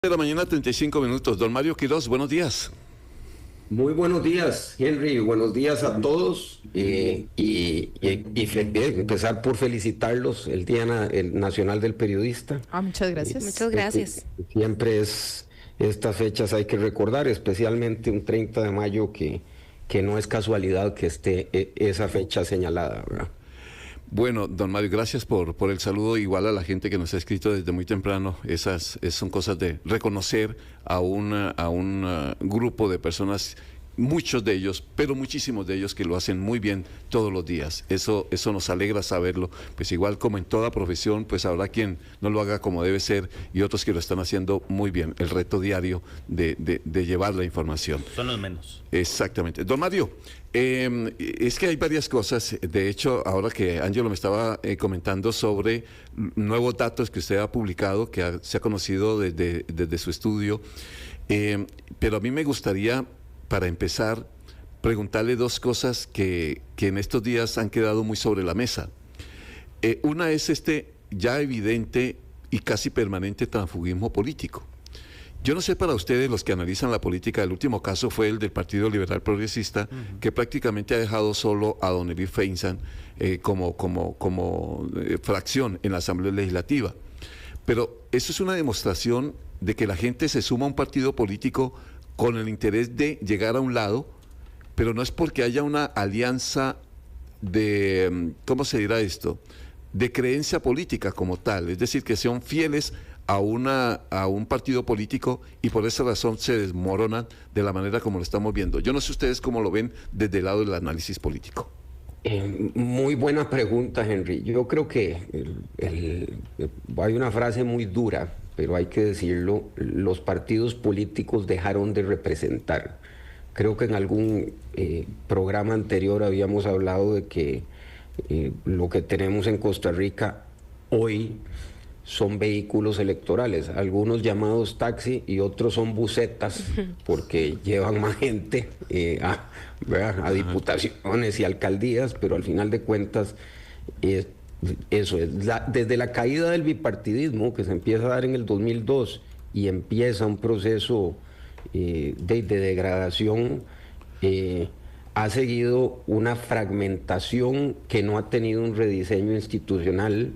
De la mañana, 35 minutos. Don Mario Quirós, buenos días. Muy buenos días, Henry. Buenos días a todos. Empezar por felicitarlos el el Nacional del Periodista. Muchas gracias. Muchas gracias. Siempre estas fechas hay que recordar, especialmente un 30 de mayo que no es casualidad que esté esa fecha señalada, ¿verdad? Bueno, don Mario, gracias por el saludo. Igual a la gente que nos ha escrito desde muy temprano. Esas son cosas de reconocer a un grupo de personas, muchos de ellos, pero muchísimos de ellos que lo hacen muy bien todos los días. Eso nos alegra saberlo. Pues igual como en toda profesión, pues habrá quien no lo haga como debe ser y otros que lo están haciendo muy bien. El reto diario de llevar la información. Son los menos. Exactamente. Don Mario, es que hay varias cosas. De hecho, ahora que Ángelo me estaba comentando sobre nuevos datos que usted ha publicado, que se ha conocido desde su estudio, pero a mí me gustaría, para empezar, preguntarle dos cosas que en estos días han quedado muy sobre la mesa. Una es este ya evidente y casi permanente transfugismo político. Yo no sé para ustedes, los que analizan la política, el último caso fue el del Partido Liberal Progresista, que prácticamente ha dejado solo a don Elif Feinsan como fracción en la Asamblea Legislativa. Pero eso es una demostración de que la gente se suma a un partido político con el interés de llegar a un lado, pero no es porque haya una alianza de, ¿cómo se dirá esto?, de creencia política como tal, es decir, que sean fieles a un partido político y por esa razón se desmoronan de la manera como lo estamos viendo. Yo no sé ustedes cómo lo ven desde el lado del análisis político. Muy buena pregunta, Henry. Yo creo que hay una frase muy dura, pero hay que decirlo: los partidos políticos dejaron de representar. Creo que en algún programa anterior habíamos hablado de que lo que tenemos en Costa Rica hoy son vehículos electorales, algunos llamados taxi y otros son busetas, porque llevan más gente a diputaciones y alcaldías, pero al final de cuentas eso es. Desde la caída del bipartidismo, que se empieza a dar en el 2002 y empieza un proceso de degradación, ha seguido una fragmentación que no ha tenido un rediseño institucional.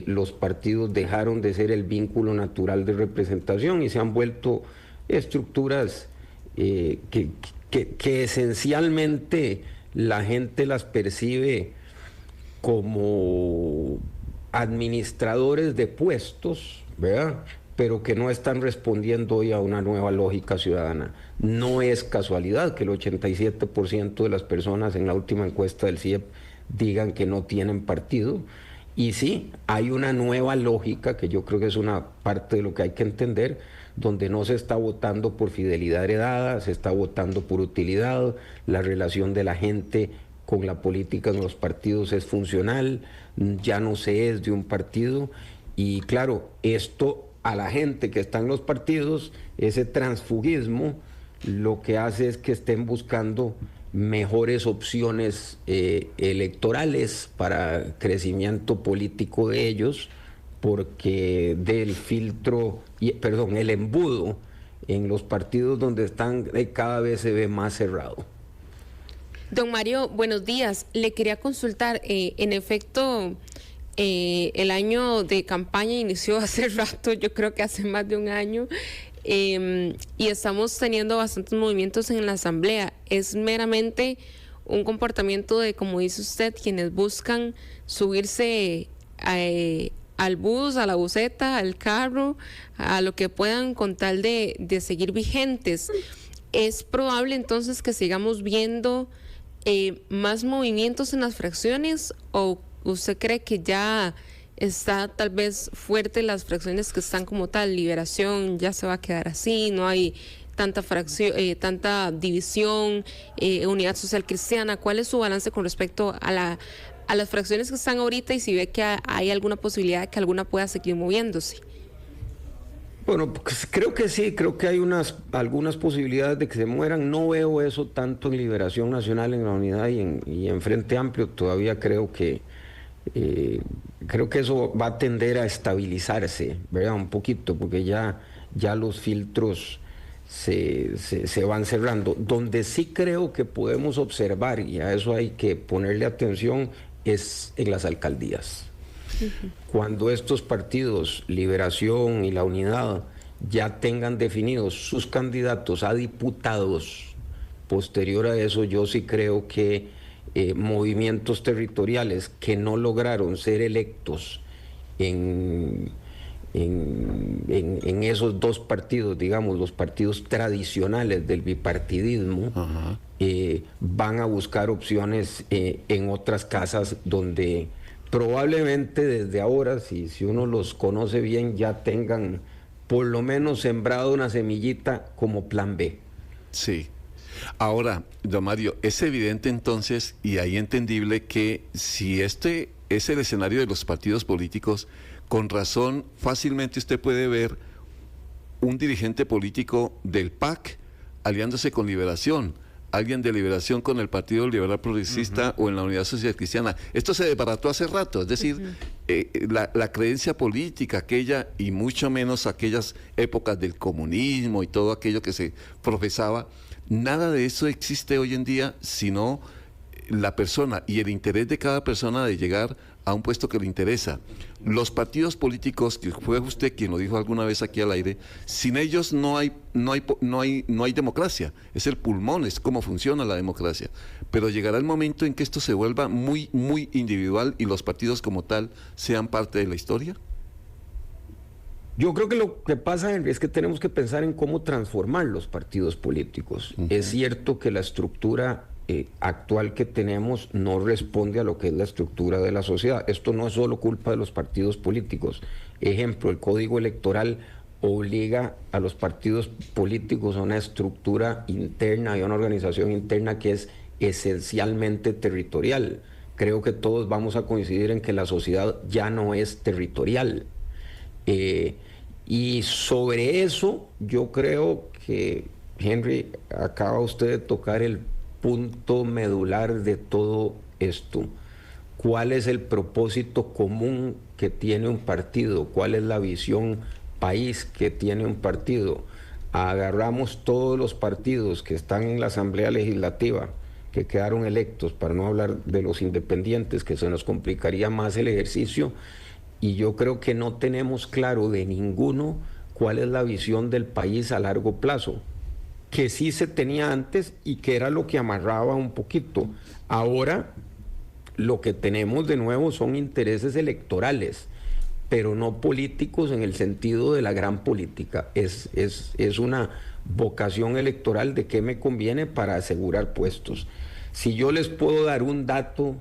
Los partidos dejaron de ser el vínculo natural de representación y se han vuelto estructuras que esencialmente la gente las percibe como administradores de puestos, ¿verdad?, pero que no están respondiendo hoy a una nueva lógica ciudadana. No es casualidad que el 87% de las personas en la última encuesta del CIEP digan que no tienen partido. Y sí, hay una nueva lógica, que yo creo que es una parte de lo que hay que entender, donde no se está votando por fidelidad heredada, se está votando por utilidad, la relación de la gente con la política en los partidos es funcional, ya no se es de un partido. Y claro, esto a la gente que está en los partidos, ese transfugismo, lo que hace es que estén buscando mejores opciones electorales para crecimiento político de ellos, porque el embudo en los partidos donde están cada vez se ve más cerrado. Don Mario, buenos días. Le quería consultar, en efecto, el año de campaña inició hace rato, yo creo que hace más de un año, y estamos teniendo bastantes movimientos en la asamblea. Es meramente un comportamiento de, como dice usted, quienes buscan subirse al bus, a la buseta, al carro, a lo que puedan con tal de seguir vigentes. ¿Es probable entonces que sigamos viendo más movimientos en las fracciones, o usted cree que ya está tal vez fuerte las fracciones que están como tal? Liberación ya se va a quedar así, no hay tanta fracción, tanta división, Unidad Social Cristiana. ¿Cuál es su balance con respecto a las fracciones que están ahorita y si ve que hay alguna posibilidad de que alguna pueda seguir moviéndose? Bueno, pues creo que sí, creo que hay algunas posibilidades de que se mueran. No veo eso tanto en Liberación Nacional, en la Unidad y en Frente Amplio. Todavía creo que eso va a tender a estabilizarse, ¿verdad? Un poquito, porque ya ya los filtros se van cerrando. Donde sí creo que podemos observar, y a eso hay que ponerle atención, es en las alcaldías. Cuando estos partidos, Liberación y La Unidad, ya tengan definidos sus candidatos a diputados, posterior a eso yo sí creo que movimientos territoriales que no lograron ser electos en esos dos partidos, digamos, los partidos tradicionales del bipartidismo, van a buscar opciones en otras casas donde probablemente desde ahora, si uno los conoce bien, ya tengan por lo menos sembrado una semillita como plan B. Sí. Ahora, don Mario, es evidente entonces y ahí entendible que si este es el escenario de los partidos políticos, con razón fácilmente usted puede ver un dirigente político del PAC aliándose con Liberación, alguien de Liberación con el Partido Liberal Progresista o en la Unidad Social Cristiana. Esto se desbarató hace rato, es decir, la creencia política aquella y mucho menos aquellas épocas del comunismo y todo aquello que se profesaba, nada de eso existe hoy en día, sino la persona y el interés de cada persona de llegar a un puesto que le interesa. Los partidos políticos, que fue usted quien lo dijo alguna vez aquí al aire, sin ellos no hay democracia. Es el pulmón, es cómo funciona la democracia. Pero llegará el momento en que esto se vuelva muy, muy individual y los partidos como tal sean parte de la historia. Yo creo que lo que pasa, Henry, es que tenemos que pensar en cómo transformar los partidos políticos. Es cierto que la estructura actual que tenemos no responde a lo que es la estructura de la sociedad. Esto no es solo culpa de los partidos políticos. Ejemplo, el Código Electoral obliga a los partidos políticos a una estructura interna y a una organización interna que es esencialmente territorial. Creo que todos vamos a coincidir en que la sociedad ya no es territorial. Y sobre eso yo creo que, Henry, acaba usted de tocar el punto medular de todo esto. ¿Cuál es el propósito común que tiene un partido? ¿Cuál es la visión país que tiene un partido? Agarramos todos los partidos que están en la Asamblea Legislativa, que quedaron electos, para no hablar de los independientes, que se nos complicaría más el ejercicio, y yo creo que no tenemos claro de ninguno cuál es la visión del país a largo plazo, que sí se tenía antes y que era lo que amarraba un poquito. Ahora lo que tenemos de nuevo son intereses electorales, pero no políticos en el sentido de la gran política. Es una vocación electoral de qué me conviene para asegurar puestos. Si yo les puedo dar un dato,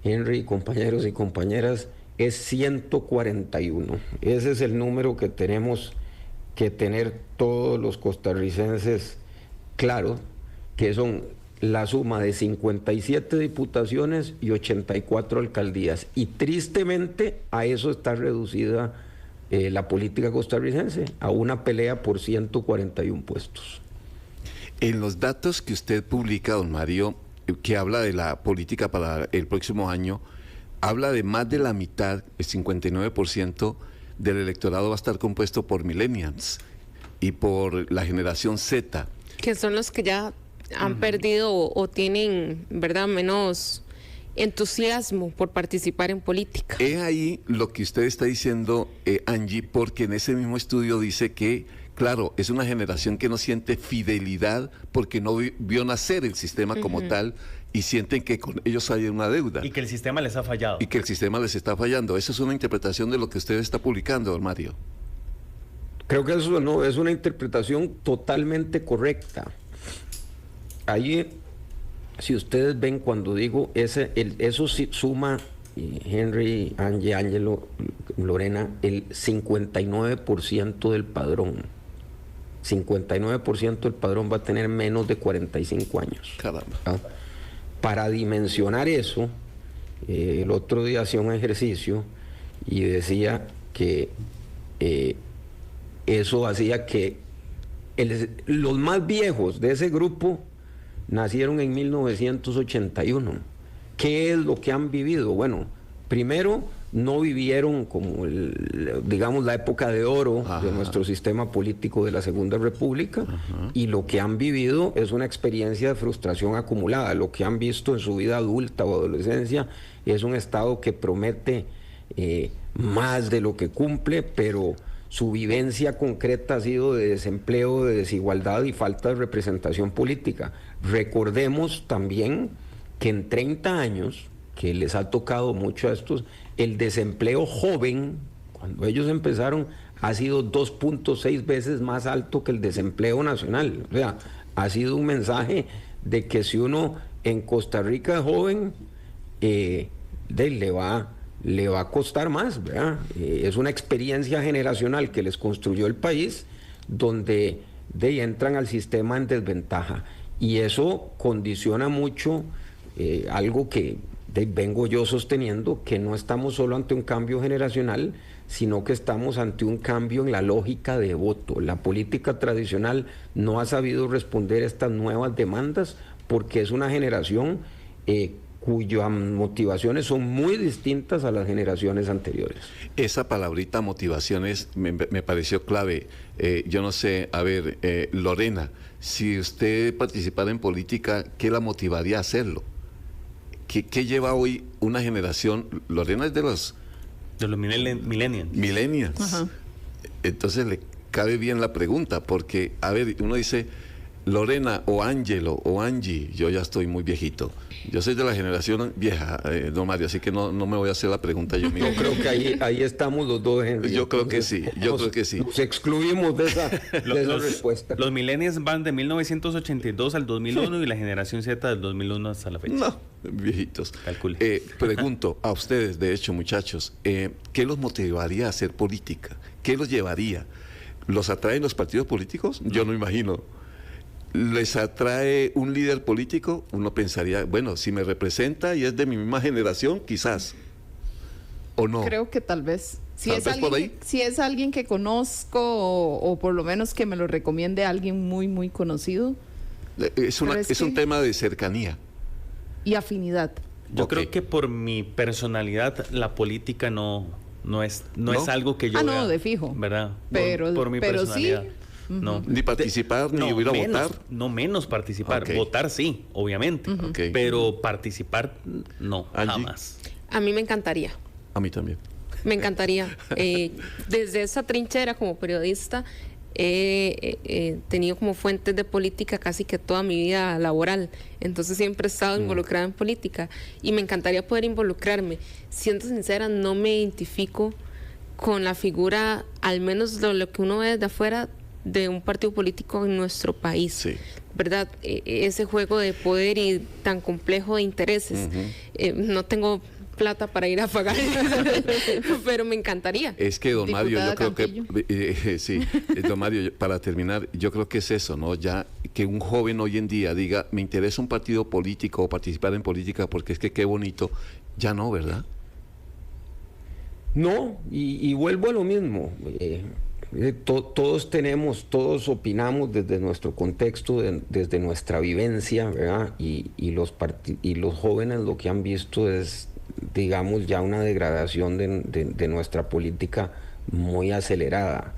Henry, compañeros y compañeras, es 141. Ese es el número que tenemos que tener todos los costarricenses claro, que son la suma de 57 diputaciones y 84 alcaldías. Y tristemente a eso está reducida la política costarricense, a una pelea por 141 puestos. En los datos que usted publica, don Mario, que habla de la política para el próximo año, habla de más de la mitad, el 59% del electorado va a estar compuesto por millennials y por la generación Z. Que son los que ya han perdido o tienen, ¿verdad?, menos entusiasmo por participar en política. Es ahí lo que usted está diciendo, Angie, porque en ese mismo estudio dice que, claro, es una generación que no siente fidelidad porque no vio nacer el sistema como tal y sienten que con ellos hay una deuda. Y que el sistema les ha fallado. Y que el sistema les está fallando. Esa es una interpretación de lo que usted está publicando, don Mario. Creo que eso no es una interpretación totalmente correcta. Ahí, si ustedes ven cuando digo eso sí suma, Henry, Angie, Ángelo, Lorena, el 59% del padrón. 59% del padrón va a tener menos de 45 años. Caramba. ¿Ah? Para dimensionar eso, el otro día hacía un ejercicio y decía que eso hacía que los más viejos de ese grupo nacieron en 1981. ¿Qué es lo que han vivido? Bueno, primero no vivieron como, digamos, la época de oro de nuestro sistema político de la Segunda República, y lo que han vivido es una experiencia de frustración acumulada. Lo que han visto en su vida adulta o adolescencia es un Estado que promete más de lo que cumple, pero su vivencia concreta ha sido de desempleo, de desigualdad y falta de representación política. Recordemos también que en 30 años, que les ha tocado mucho a estos, el desempleo joven, cuando ellos empezaron, ha sido 2.6 veces más alto que el desempleo nacional. O sea, ha sido un mensaje de que si uno en Costa Rica es joven, le va a costar más, ¿verdad? Es una experiencia generacional que les construyó el país, donde entran al sistema en desventaja. Y eso condiciona mucho algo que vengo yo sosteniendo, que no estamos solo ante un cambio generacional, sino que estamos ante un cambio en la lógica de voto. La política tradicional no ha sabido responder a estas nuevas demandas porque es una generación cuyas motivaciones son muy distintas a las generaciones anteriores. Esa palabrita motivaciones me pareció clave. Yo no sé, a ver, Lorena, si usted participara en política, ¿qué la motivaría a hacerlo? ¿Qué lleva hoy una generación? Lorena es de los millennials. Millennials. Ajá. Entonces le cabe bien la pregunta, porque, a ver, uno dice, Lorena o Ángelo o Angie, yo ya estoy muy viejito. Yo soy de la generación vieja, don Mario, así que no me voy a hacer la pregunta yo mismo. Yo creo que ahí estamos los dos, Henry. Yo creo que sí, creo que sí. Nos excluimos de esa respuesta. Los millennials van de 1982 al 2001 y la generación Z del 2001 hasta la fecha. No, viejitos. Calcule. Pregunto a ustedes, de hecho, muchachos, ¿qué los motivaría a hacer política? ¿Qué los llevaría? ¿Los atraen los partidos políticos? Yo no imagino. ¿Les atrae un líder político? Uno pensaría, bueno, si me representa y es de mi misma generación, quizás. ¿O no? Creo que tal vez. Si Tal es vez alguien por ahí. si es alguien que conozco o por lo menos que me lo recomiende alguien muy, muy conocido Es Pero es un que- tema de cercanía. y afinidad. Yo Ok. creo que por mi personalidad, la política no es algo que yo No, vea, de fijo. ¿verdad? Pero- por mi pero personalidad. sí. No. Ni participar, ni ir a menos, votar. No menos participar. Ok. Votar sí, obviamente. Ok. Pero participar, no, Angie. jamás. A mí me encantaría. A mí también. Me encantaría. Desde esa trinchera como periodista he tenido como fuentes de política casi que toda mi vida laboral. Entonces siempre he estado involucrada en política y me encantaría poder involucrarme. Siendo sincera, no me identifico con la figura, al menos de lo que uno ve desde afuera, de un partido político en nuestro país. Sí. ¿Verdad? Ese juego de poder y tan complejo de intereses. No tengo plata para ir a pagar, pero me encantaría. Es que, don Mario, yo Diputada creo que, sí, don Mario, para terminar, yo creo que es eso, ¿no? Ya que un joven hoy en día diga, me interesa un partido político o participar en política porque es que qué bonito, ya no, ¿verdad? No, y vuelvo a lo mismo. Todos opinamos desde nuestro contexto, desde nuestra vivencia, ¿verdad? Y los jóvenes lo que han visto es, digamos, ya una degradación de nuestra política muy acelerada.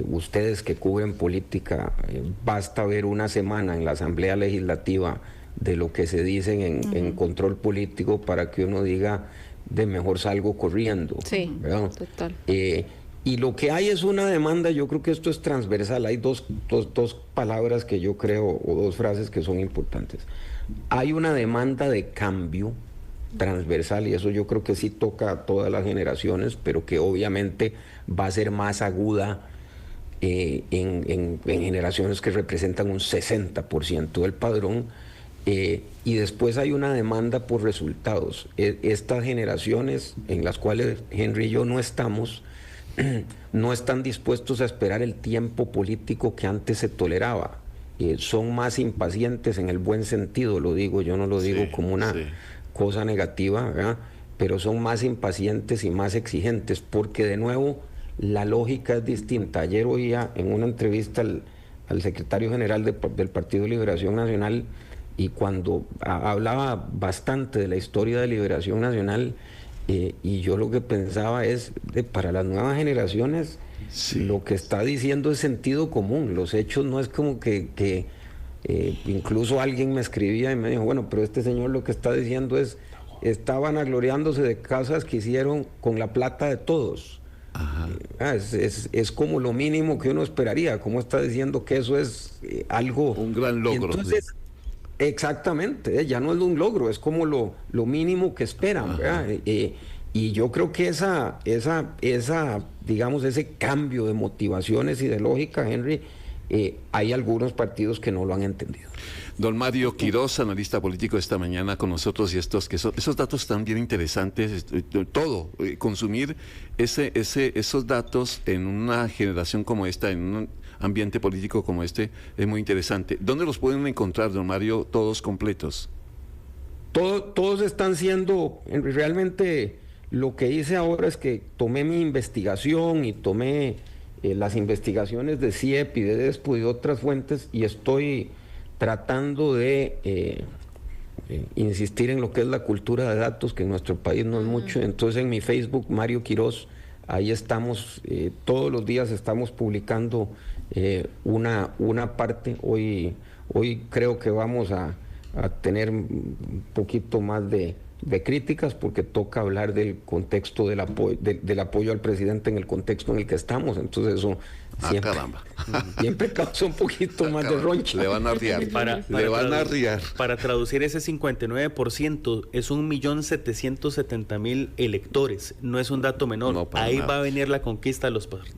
Ustedes que cubren política, basta ver una semana en la Asamblea Legislativa de lo que se dicen en control político para que uno diga, de mejor salgo corriendo. Sí, ¿verdad? total. Y lo que hay es una demanda, yo creo que esto es transversal, hay dos palabras que yo creo, o dos frases que son importantes. Hay una demanda de cambio transversal, y eso yo creo que sí toca a todas las generaciones, pero que obviamente va a ser más aguda en generaciones que representan un 60% del padrón. Y después hay una demanda por resultados. Estas generaciones en las cuales Henry y yo no estamos, no están dispuestos a esperar el tiempo político que antes se toleraba. Son más impacientes en el buen sentido, lo digo, yo no lo digo Sí, como una sí. cosa negativa, ¿verdad? Pero son más impacientes y más exigentes, porque de nuevo la lógica es distinta. Ayer oía en una entrevista al secretario general del Partido de Liberación Nacional, y cuando hablaba bastante de la historia de Liberación Nacional, y yo lo que pensaba es, para las nuevas generaciones, Sí. lo que está diciendo es sentido común. Los hechos no es como que incluso alguien me escribía y me dijo, bueno, pero este señor lo que está diciendo es, está vanagloriándose de casas que hicieron con la plata de todos. Es como lo mínimo que uno esperaría. ¿Cómo está diciendo que eso es algo? Un gran logro. Entonces, exactamente, ya no es un logro, es como lo mínimo que esperan, ¿verdad? Y yo creo que digamos, ese cambio de motivaciones y de lógica, Henry, hay algunos partidos que no lo han entendido. Don Mario Quiroz, analista político, esta mañana con nosotros, y esos datos están bien interesantes, todo, consumir esos datos en una generación como esta, en un ambiente político como este, es muy interesante. ¿Dónde los pueden encontrar, don Mario, todos completos? Todos están siendo, realmente lo que hice ahora es que tomé mi investigación y tomé las investigaciones de CIEP y de DESPO y de otras fuentes, y estoy tratando de insistir en lo que es la cultura de datos, que en nuestro país no es mucho. Entonces en mi Facebook, Mario Quiroz, ahí estamos, todos los días estamos publicando una parte. Hoy creo que vamos a tener un poquito más de críticas, porque toca hablar del contexto del apoyo al presidente en el contexto en el que estamos. Entonces eso siempre causa un poquito más de roncha. Le van a arriar. Le van a arriar. Para traducir ese 59%, es 1.770.000 electores. No es un dato menor. No, ahí nada. va a venir la conquista de los partidos.